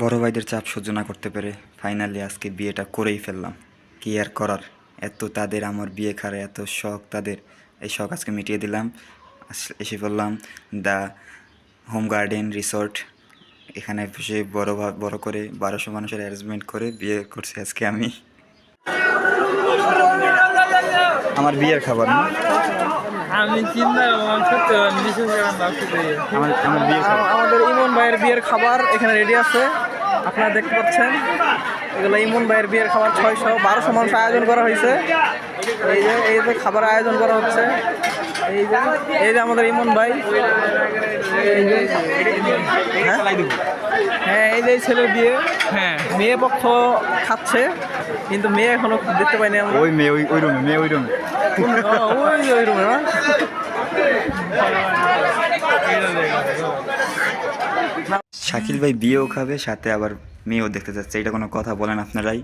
বড় ভাইদের চাপ সহ্য না করতে পেরে ফাইনালি আজকে বিয়েটা করেই ফেললাম। কি আর করার, এত তাদের আমার বিয়ে খারে এত শখ, তাদের এই শখ আজকে মিটিয়ে দিলাম। এসে বললাম দ্য হোম গার্ডেন রিসর্ট। এখানে বসে বড় করে 1200 মানুষের অ্যারেঞ্জমেন্ট করে বিয়ে করছি আজকে আমি। আমার বিয়ের খাবার না, আমি চিন্তা করলাম সত্যি বিশেষ আমার বিয়ের খাবার। আমাদের ইমন ভাইয়ের বিয়ের খাবার এখানে রেডি আছে, আপনারা দেখতে পাচ্ছেন। এগুলো ইমন ভাইয়ের বিয়ের খাবার 600-1200 মানুষ আয়োজন করা হয়েছে। এই যে খাবার আয়োজন করা হচ্ছে। এই যে আমাদের ইমন ভাই, হ্যাঁ এই যে ছেলের বিয়ে। হ্যাঁ, মেয়ে পক্ষ খাচ্ছে কিন্তু মেয়ে এখনো দেখতে পাইনি আমরা। ওই মেয়ে ওই রুমে, মেয়ে ওই রুমে, ওই রুমে না। শাকিল ভাই বিয়েও খাবে, সাথে আবার মেয়েও দেখতে যাচ্ছে। এটা কোনো কথা বলেন আপনারাই?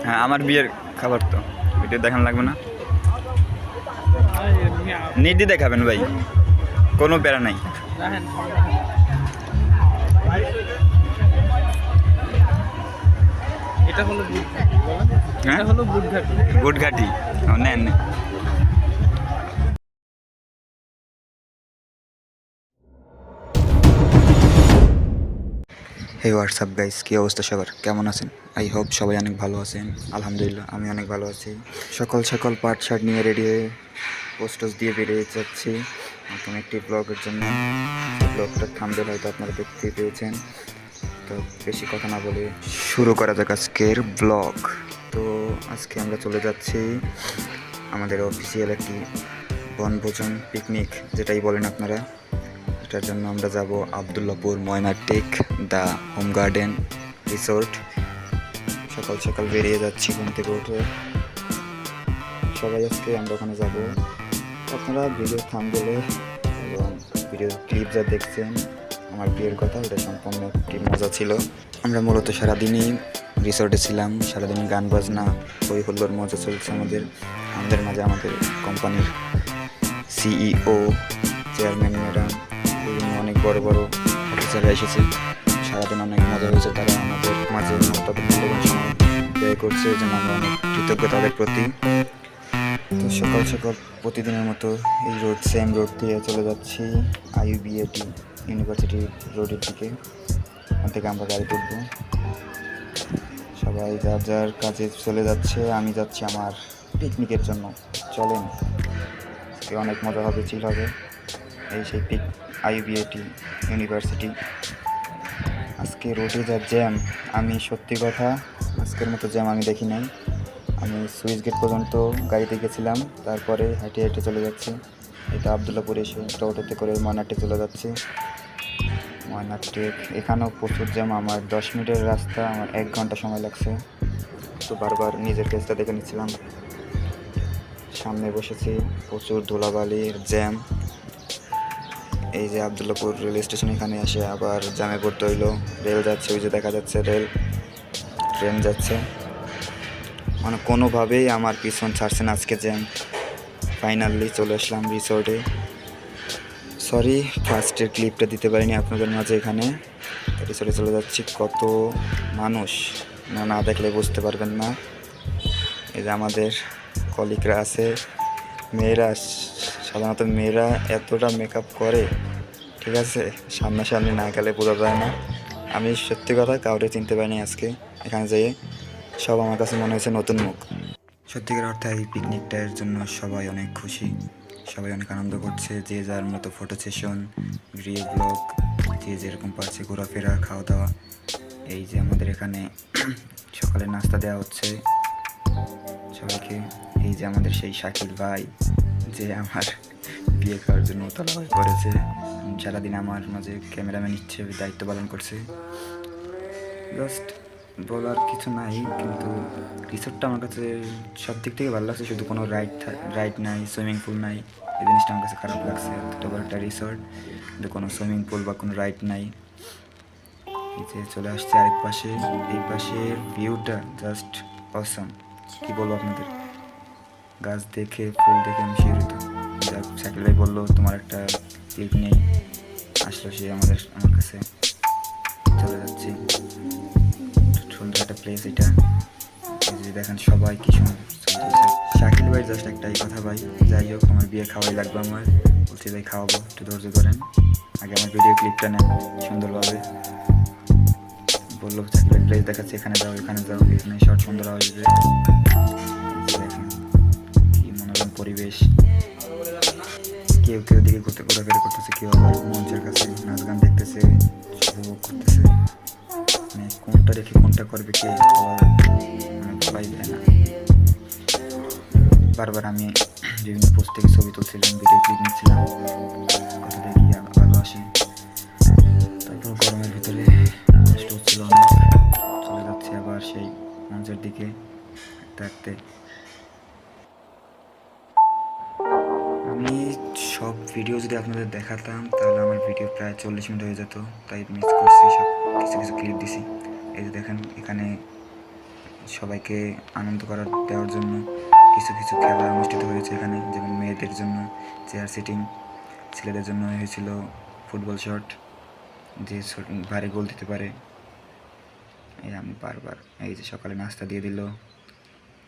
হ্যাঁ, আমার বিয়ের খাবার তো এটা দেখান লাগবে না, নির্দি দেখাবেন ভাই, কোনো প্যারা নাই। এটা হলো হ্যাঁ, গুটঘাটি নেন। হে হোয়াটসঅ্যাপ গাইস, কী অবস্থা সবার, কেমন আছেন? আই হোপ সবাই অনেক ভালো আছেন। আলহামদুলিল্লাহ আমি অনেক ভালো আছি। সকাল সকাল পাট শার্ট নিয়ে রেডি হয়ে পোস্টাস দিয়ে বেরিয়ে যাচ্ছি নতুন একটি ব্লগের জন্য। ব্লগটার থাম্বনেল হয়তো আপনারা দেখতে পেয়েছেন। তো বেশি কথা না বলে শুরু করা যাক আজকের ব্লগ। তো আজকে আমরা চলে যাচ্ছি আমাদের অফিসিয়াল একটি বনভোজন পিকনিক, যেটাই বলেন আপনারা। এটার জন্য আমরা যাব Abdullapur Moynartek the home garden resort. সকাল সকাল বেরিয়ে যাচ্ছি ঘুম থেকে উঠে। সবাই আজকে আমরা ওখানে যাব। আপনারা ভিডিও থাম্বনেলে এবং ভিডিও ক্লিপ যা দেখছেন আমার বিয়ের কথা, এটা সম্পূর্ণ একটি মজা ছিল। আমরা মূলত সারাদিনই রিসোর্টে ছিলাম, সারাদিন গান বাজনা হই হুল্লোড় মজা চলছে আমাদের মাঝে। আমাদের কোম্পানির সিইও, চেয়ারম্যান ম্যাডাম, বিভিন্ন অনেক বড় বড় অফিসাররা এসেছে। সারাদিন অনেক মজা হয়েছে, তারা আমাদের মাঝে তাদের মূল্যবান সময় ব্যয় করছে, এই জন্য আমরা অনেক কৃতজ্ঞ তাদের প্রতি। তো সকাল সকাল প্রতিদিনের মতো এই সেম রোড দিয়ে চলে যাচ্ছি IUBAT ইউনিভার্সিটি রোডের দিকে। ওখান থেকে আমরা গাড়ি তুলব। সবাই যার যার কাজে চলে যাচ্ছে, আমি যাচ্ছি আমার পিকনিকের জন্য। চলেন, অনেক মজা হবে, চিল হবে। এই সেই IUBAT ইউনিভার্সিটি। আজকে রোডে যা জ্যাম, আমি সত্যি কথা আজকের মতো জ্যাম আমি দেখি নাই। আমি সুইচ গেট পর্যন্ত গাড়িতে গেছিলাম, তারপরে হেঁটে হেঁটে চলে যাচ্ছি। এটা আবদুল্লাপুর এসে টোটোতে করে ময়নারটেক চলে যাচ্ছি। ময়নারটেক এখানেও প্রচুর জ্যাম। আমার 10 মিনিটের রাস্তা, আমার 1 ঘন্টা সময় লাগছে। তো বারবার নিজের কেসটা দেখে নিচ্ছিলাম। সামনে বসেছি, প্রচুর ধুলাবালির জ্যাম। এই যে আবদুল্লাপুর রেল স্টেশন, এখানে এসে আবার জ্যামে পড়তে হইলো। রেল যাচ্ছে, ওই যে দেখা যাচ্ছে রেল, ট্রেন যাচ্ছে, মানে কোনোভাবেই আমার পিছন ছাড়ছে না আজকে জ্যাম। ফাইনালি চলে আসলাম রিসোর্টে। সরি ফার্স্টের ক্লিপটা দিতে পারিনি আপনাদের মাঝে। এখানে রিসোর্টে চলে যাচ্ছি, কত মানুষ না দেখলে বুঝতে পারবেন না। এই যে আমাদের কলিগরা আছে, মেয়েরা, সাধারণত মেয়েরা এতটা মেকআপ করে, ঠিক আছে, সামনাসামনি না গেলে বোঝা যায় না। আমি সত্যি কথা কাউরে চিনতে পারিনি আজকে এখানে যেয়ে। সব আমার কাছে মনে হয়েছে নতুন মুখ। সত্যিকার অর্থে এই পিকনিকটার জন্য সবাই অনেক খুশি, সবাই অনেক আনন্দ করছে। যে যার মতো ফটো সেশন, ভিডিও ব্লগ, যে যেরকম পারছে ঘোরাফেরা, খাওয়া দাওয়া। এই যে আমাদের এখানে সকালে নাস্তা দেওয়া হচ্ছে সবাইকে। এই যে আমাদের সেই শাকিল ভাই, যে আমার বিয়ে খাওয়ার জন্য তলাবাই করেছে, সারাদিন আমার মাঝে ক্যামেরাম্যান হিসেবে দায়িত্ব পালন করছে। জাস্ট বলার কিছু নাই, কিন্তু রিসোর্টটা আমার কাছে সব দিক থেকে ভালো লাগছে। শুধু কোনো রাইড নাই, সুইমিং পুল নাই, এই জিনিসটা আমার কাছে খারাপ লাগছে। এতটা বড় একটা রিসোর্ট কিন্তু কোনো সুইমিং পুল বা কোনো রাইড নাই। এই যে চলে আসছে আরেক পাশে, এই পাশের ভিউটা জাস্ট অসাম। কী বলবো আপনাদের, গাছ দেখে ফুল দেখে আমি শিহরিত। শাকিল ভাই বললো তোমার একটা ক্লিপ নেই, আসলো সে আমার কাছে। চলে যাচ্ছি, সুন্দর একটা প্লেস এটা। এই যে দেখেন সবাই কি সুন্দর ছবি তুলছে। শাকিল ভাই জাস্ট একটাই কথা ভাই, যাই হোক আমার বিয়ে খাওয়াই লাগবে। আমার বলছি ভাই খাওয়াবো, একটু ধৈর্য করেন, আগে আমার ভিডিও ক্লিপটা নেন সুন্দরভাবে। বললো শাকিল ভাই প্লেস দেখাচ্ছে, এখানে যাও এখানে যাও, এখানে শর্ট সুন্দর আসবে। দেখেন কি মনোরম পরিবেশ, কেউ কেউ দিকে ঘোরাফেরা করতেছে, কেউ আবার মঞ্চের কাছে নাচ গান দেখতেছে, উপভোগ করতেছে। মানে কোনটা রেখে কোনটা করবে কে বলাই যায় না। বারবার আমি বিভিন্ন পোস্ট থেকে ছবি তুলছিলাম, ভিডিও ক্লিপ নিচ্ছিলাম, কথা দেখি ভালো আসে। তারপর গরমের ভিতরে কষ্ট হচ্ছিল অনেক। চলে যাচ্ছে আবার সেই মঞ্চের দিকে দেখতে। আমি সব ভিডিও যদি আপনাদের দেখাতাম তাহলে আমার ভিডিও প্রায় 40 মিনিট হয়ে যেত, তাই মিস করছি, সব কিছু কিছু ক্লিপ দিছি। এই যে দেখেন এখানে সবাইকে আনন্দ দেওয়ার জন্য কিছু কিছু খেলা অনুষ্ঠিত হয়েছে এখানে, যেমন মেয়েদের জন্য চেয়ার সিটিং, ছেলেদের জন্য হয়েছিল ফুটবল শট, যে ভারী গোল দিতে পারে। এই আমি বারবার এই যে সকালে নাস্তা দিয়ে দিল,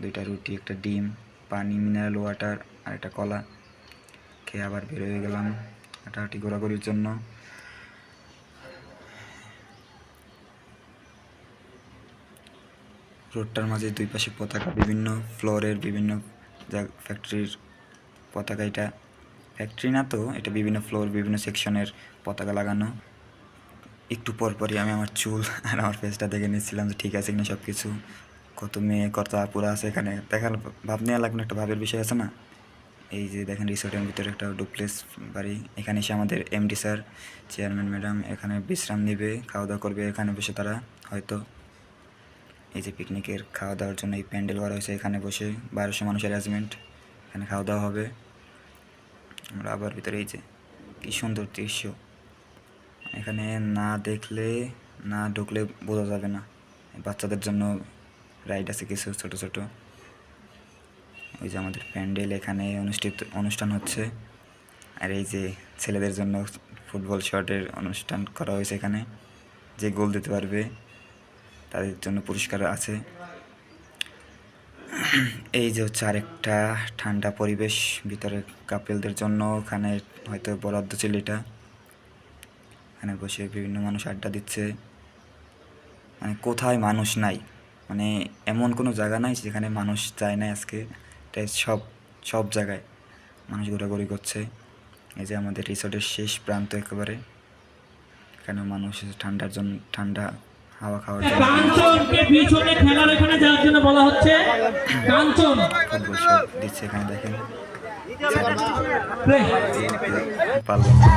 2টা রুটি, একটা ডিম, পানি, মিনারেল ওয়াটার আর একটা কলা খেয়ে আবার বের হয়ে গেলাম হাঁটাহাঁটি ঘোরাঘুরির জন্য। রোডটার মাঝে দুই পাশে পতাকা, বিভিন্ন ফ্লোরের বিভিন্ন ফ্যাক্টরির পতাকা। এটা ফ্যাক্টরি না তো, এটা বিভিন্ন ফ্লোর বিভিন্ন সেকশনের পতাকা লাগানো। একটু পরপরই আমি আমার চুল আর আমার ফেসটা দেখে নিচ্ছিলাম যে ঠিক আছে কিনা সব কিছু। কত মেয়ে কত আপুরা আছে এখানে, দেখার ভাব নেওয়া লাগবে, একটা ভাবের বিষয় আছে না। এই যে দেখেন রিসোর্টের ভিতরে একটা ডুপ্লেক্স বাড়ি, এখানে এসে আমাদের এমডি স্যার, চেয়ারম্যান ম্যাডাম এখানে বিশ্রাম নেবে, খাওয়া দাওয়া করবে এখানে বসে তারা হয়তো। এই যে পিকনিকের খাওয়া দাওয়ার জন্য এই প্যান্ডেল করা হয়েছে, এখানে বসে 1200 মানুষের অ্যারেঞ্জমেন্ট, এখানে খাওয়া দাওয়া হবে। আমরা আবার ভিতরে এই যে কী সুন্দর দৃশ্য, এখানে না দেখলে না ঢুকলে বোঝা যাবে না। বাচ্চাদের জন্য রাইড আছে কিছু ছোট ছোট। ওই যে আমাদের প্যান্ডেল, এখানে অনুষ্ঠান হচ্ছে। আর এই যে ছেলেদের জন্য ফুটবল শটের অনুষ্ঠান করা হয়েছে এখানে, যে গোল দিতে পারবে তাদের জন্য পুরস্কার আছে। এই যে হচ্ছে আরেকটা ঠান্ডা পরিবেশ ভিতরে কাপেলদের জন্য, ওখানে হয়তো বরাদ্দ ছিল এটা। এখানে বসে বিভিন্ন মানুষ আড্ডা দিচ্ছে, মানে কোথায় মানুষ নাই, মানে এমন কোনো জায়গা নাই যেখানে মানুষ যায় না আজকে। তাই সব জায়গায় মানুষ ঘোরাঘুরি করছে। এই যে আমাদের রিসোর্টের শেষ প্রান্ত একেবারে, এখানে মানুষ ঠান্ডার জন্য, ঠান্ডা হাওয়া খাওয়ার জন্য ফুটবল শট দিচ্ছে এখানে দেখেন। পারলাম না।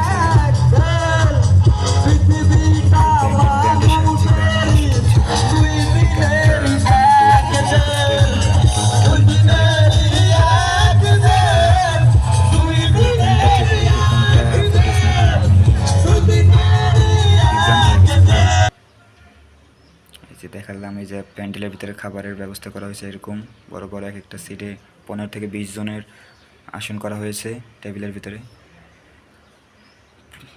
ব্যান্ডের দেখালাম। এই যে প্যান্ডেলের ভিতরে খাবারের ব্যবস্থা করা হয়েছে, এরকম বড় বড় এক একটা সিটে 15 থেকে 20 জনের আসন করা হয়েছে টেবিলের ভিতরে।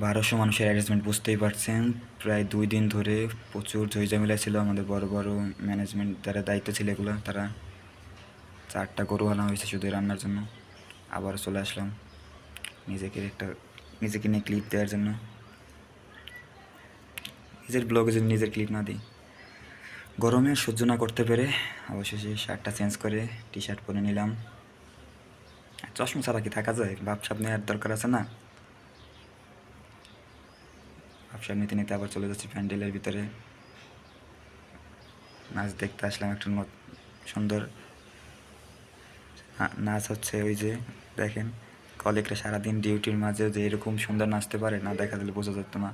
1200 মানুষের অ্যারেঞ্জমেন্ট, বুঝতেই পারছেন। প্রায় 2 দিন ধরে প্রচুর ঝইঝামেলা ছিল। আমাদের বড় বড় ম্যানেজমেন্ট যারা দায়িত্ব ছিল এগুলো, তারা 4টা গরু আনা হয়েছে শুধু রান্নার জন্য। আবার চলে আসলাম নিজেকে নিয়ে ক্লিপ দেওয়ার জন্য। নিজের ব্লগে যদি নিজের ক্লিপ না দিই, গরমে সহ্য না করতে পেরে অবশেষে শার্টটা চেঞ্জ করে টি শার্ট পরে নিলাম। চশমা ছাড়া কি থাকা যায়? ভাবসাব নেওয়ার দরকার আছে না? ভাবসাব নিতে নিতে আবার চলে যাচ্ছি প্যান্ডেলের ভিতরে। নাচ দেখতে আসলাম, একটা সুন্দর নাচ হচ্ছে। ওই যে দেখেন কলিগরা সারাদিন ডিউটির মাঝে যে এরকম সুন্দর নাচতে পারে, না দেখা দিলে বোঝা যেত না।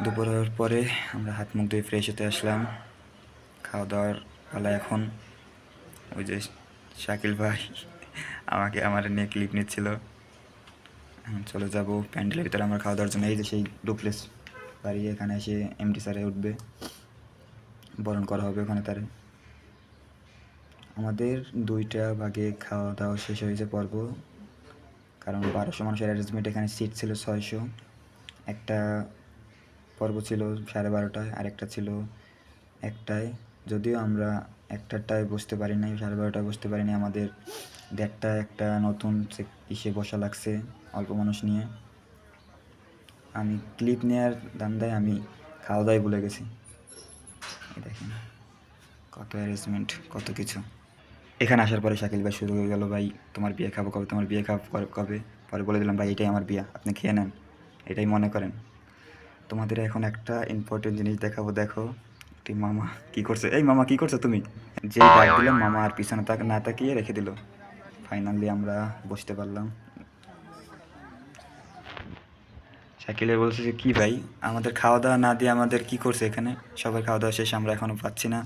দুপুরের পরে আমরা হাত মুখ ধুয়ে ফ্রেশ হতে আসলাম। খাওয়া দাওয়ার পালা এখন। ওই যে শাকিল ভাই আমার নিয়ে ক্লিপ নিচ্ছিল। চলে যাব প্যান্ডেলের ভিতরে আমরা খাওয়া দাওয়ার জন্য। এই যে সেই ডুপ্লেক্স বাড়ি, এখানে এসে এমডি স্যারে উঠবে, বরণ করা হবে ওখানে তারে। আমাদের 2টা ভাগে খাওয়া দাওয়া শেষ হয়েছে পর্ব, কারণ 1200 মানুষের অ্যারেঞ্জমেন্ট, এখানে সিট ছিল 600। একটা পর্ব ছিল 12:30টায়, আরেকটা ছিল 1টায়। যদিও আমরা 1টায় বসতে পারি নাই, 12:30টায় বসতে পারিনি। আমাদের 1:30টায় একটা নতুন ইসে বসা লাগছে অল্প মানুষ নিয়ে। আমি ক্লিপ নেওয়ার ধান্দায় আমি খাওয়া দাওয়াই ভুলে গেছি। এই দেখেন কত অ্যারেঞ্জমেন্ট, কত কিছু। এখানে আসার পরে শাকিল ভাই শুরু হয়ে গেল, ভাই তোমার বিয়ে খাবো কবে, তোমার বিয়ে খাবো কবে। পরে বলে দিলাম, ভাই এটাই আমার বিয়া, আপনি খেয়ে নেন, এটাই মনে করেন। তোমাদের এখন একটা ইম্পর্টেন্ট জিনিস দেখাবো, দেখো। মামা কি করছে, এই মামা কি করছো তুমি? যে ডাক দিলাম মামা আর পিছনে না তাকিয়ে রেখে দিল। ফাইনালি আমরা বসতে পারলাম। শাকিলে বলছে যে কি ভাই, আমাদের খাওয়া দাওয়া না দিয়ে আমাদের কি করছে এখানে, সবার খাওয়া দাওয়া শেষ, আমরা এখনো পাচ্ছি না।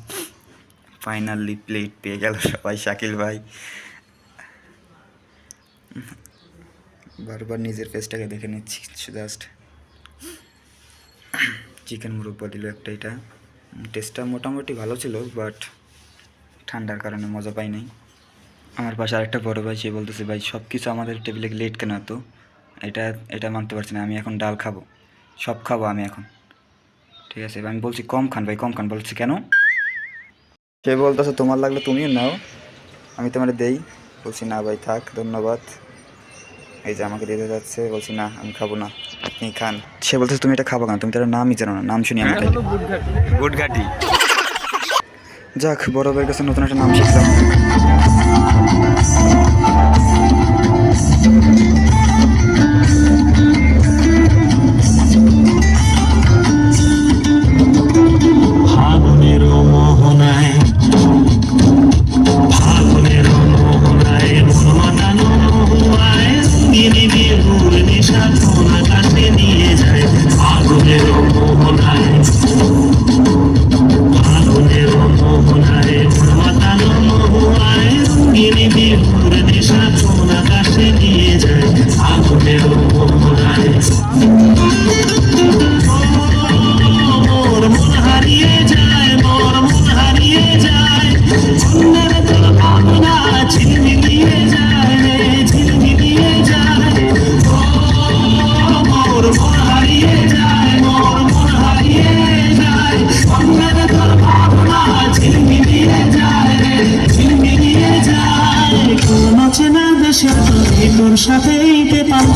ফাইনালি প্লেট পেয়ে গেল সবাই। শাকিল ভাই বারবার নিজের ফেসটাকে দেখে নিচ্ছি জাস্ট। চিকেন মুরব্বা দিল একটা, এটা টেস্টটা মোটামুটি ভালো ছিল, বাট ঠান্ডার কারণে মজা পাই নাই। আমার পাশে আরেকটা বড় ভাই, সে বলতেছে ভাই সব কিছু আমাদের টেবিলে লেট কেন এত, এটা মানতে পারছি না, আমি এখন ডাল খাবো, সব খাবো আমি এখন। ঠিক আছে, আমি বলছি কম খান ভাই, কম খান। বলছি কেন? সে বলতেছে তোমার লাগলে তুমিও নাও, আমি তোমার দেই। বলছি না ভাই থাক, ধন্যবাদ। এই যে আমাকে দিতে যাচ্ছে, বলছি না আমি খাবো না, আপনি খান। সে বলতেছে তুমি এটা খাবো কেন, তুমি তার নামই জানো না, নাম শুনি আমি তাই। গুডঘাটি। যাক, বড় ভাইয়ের কাছে নতুন একটা নাম শিখলাম। সাথেই পেতাম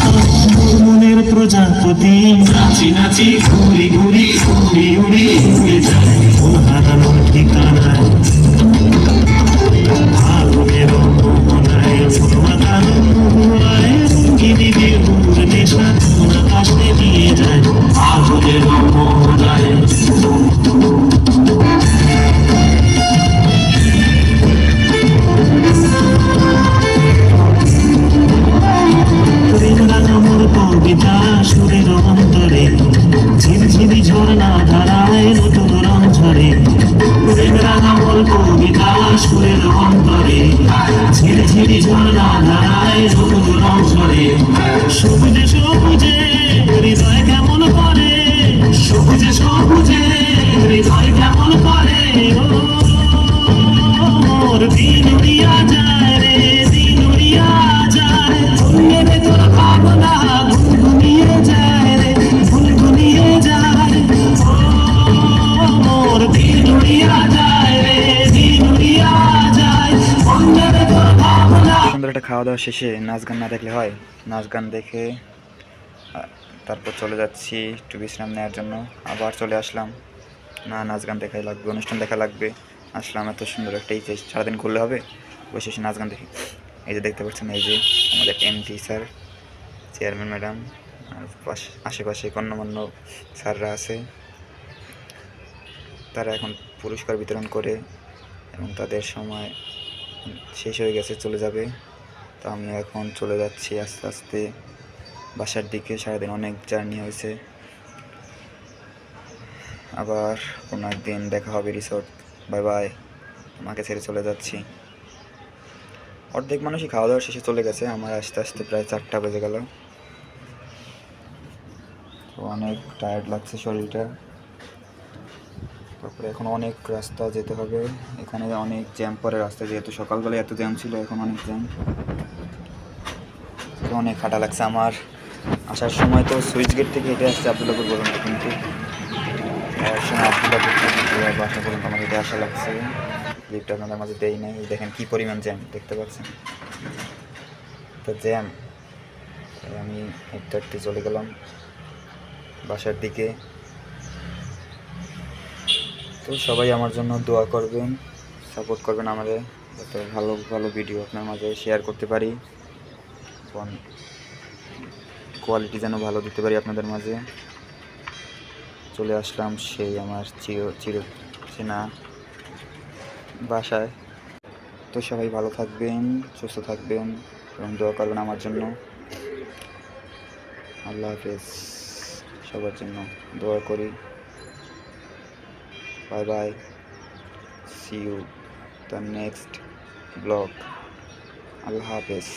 মনের প্রজাপতি, নাচি নাচি ঘুরি ঘুরি উড়ি উড়ি উড়ে যায় মন হারানোর ঠিকানায়। আগুনের মোহনায় মন মাতানো মহুয়ায় রঙ্গিনী বেহুর নেশা কোন আকাশে নিয়ে যায়। আগুনের মোহনায় কবিতা সুরের অন্তরে ঝিরঝিরি ঝর্ণা ধারায় নতুন রং ঝরে। রাঙামল কবিতা সুরের অন্তরে ঝিরঝিরি ঝর্ণা ধারায় নতুন রং ঝরে। সবুজে সবুজে হৃদয় কেমন করে, সবুজে সবুজে হৃদয় কেমন করে। ওর দিন উড়িয়া যায় রে, দিন উড়িয়া যায় মেরে তোর ভাবনা ঘুমিয়ে যায় রে, ঘুমিয়ে যায়। ওর দিন উড়িয়া যায় রে, দিন উড়িয়া যায় মেরে তোর ভাবনা। সুন্দর একটা খাওয়া দাওয়া শেষে নাচ গান না দেখলে হয়, নাচ গান দেখে তারপর চলে যাচ্ছি একটু বিশ্রাম নেওয়ার জন্য। আবার চলে আসলাম, না নাচ গান দেখাই লাগবে, অনুষ্ঠান দেখা লাগবে। আসলাম এত সুন্দর একটা এই যে সারাদিন ঘুরলে হবে, বসে এসে নাচ গান দেখি। এই যে দেখতে পাচ্ছেন, এই যে আমাদের এমপি স্যার, চেয়ারম্যান ম্যাডাম, আর আশেপাশে গণ্যমান্য স্যাররা আছে। তারা এখন পুরস্কার বিতরণ করে এবং তাদের সময় শেষ হয়ে গেছে, চলে যাবে। তো আমি এখন চলে যাচ্ছি আস্তে আস্তে বাসার দিকে। সারাদিন অনেক জার্নি হয়েছে, আবার কোনো একদিন দেখা হবে রিসোর্ট। বাই বাই, আমাকে ছেড়ে চলে যাচ্ছি। অর্ধেক মানুষই খাওয়া দাওয়ার শেষে চলে গেছে, আমার আস্তে আস্তে প্রায় 4টা বেজে গেল। তো অনেক টায়ার্ড লাগছে শরীরটা। তারপরে এখন অনেক রাস্তা যেতে হবে, এখানে অনেক জ্যাম পরে রাস্তা, যেহেতু সকালবেলায় এত জ্যাম ছিল, এখন অনেক জ্যাম, অনেক হাঁটা লাগছে আমার। আসার সময় তো সুইচ গেট থেকে হেঁটে আসছে আবদুল্লাপুর পর্যন্ত, কিন্তু আসার সময় আবদুল্লাপুর থেকে বাসা পর্যন্ত আমার হেঁটে আসা লাগছে। লিফট আপনাদের মাঝে দেই নাই, দেখেন কি পরিমাণ জ্যাম দেখতে পাচ্ছেন। তো জ্যাম, আমি হাঁটতে হাঁটতে চলে গেলাম বাসার দিকে। তো সবাই আমার জন্য দোয়া করবেন, সাপোর্ট করবেন আমাদের, যাতে ভালো ভালো ভিডিও আপনার মাঝে শেয়ার করতে পারি এবং কোয়ালিটি যেন ভালো দিতে পারি আপনাদের মাঝে। চলে আসলাম সেই আমার চির চেনা বাসায়। তো সবাই ভালো থাকবেন, সুস্থ থাকবেন এবং দোয়া করবেন আমার জন্য। আল্লাহ হাফেজ, সবার জন্য দোয়া করি। Bye bye, see you the next blog. আল্লাহ হাফেজ।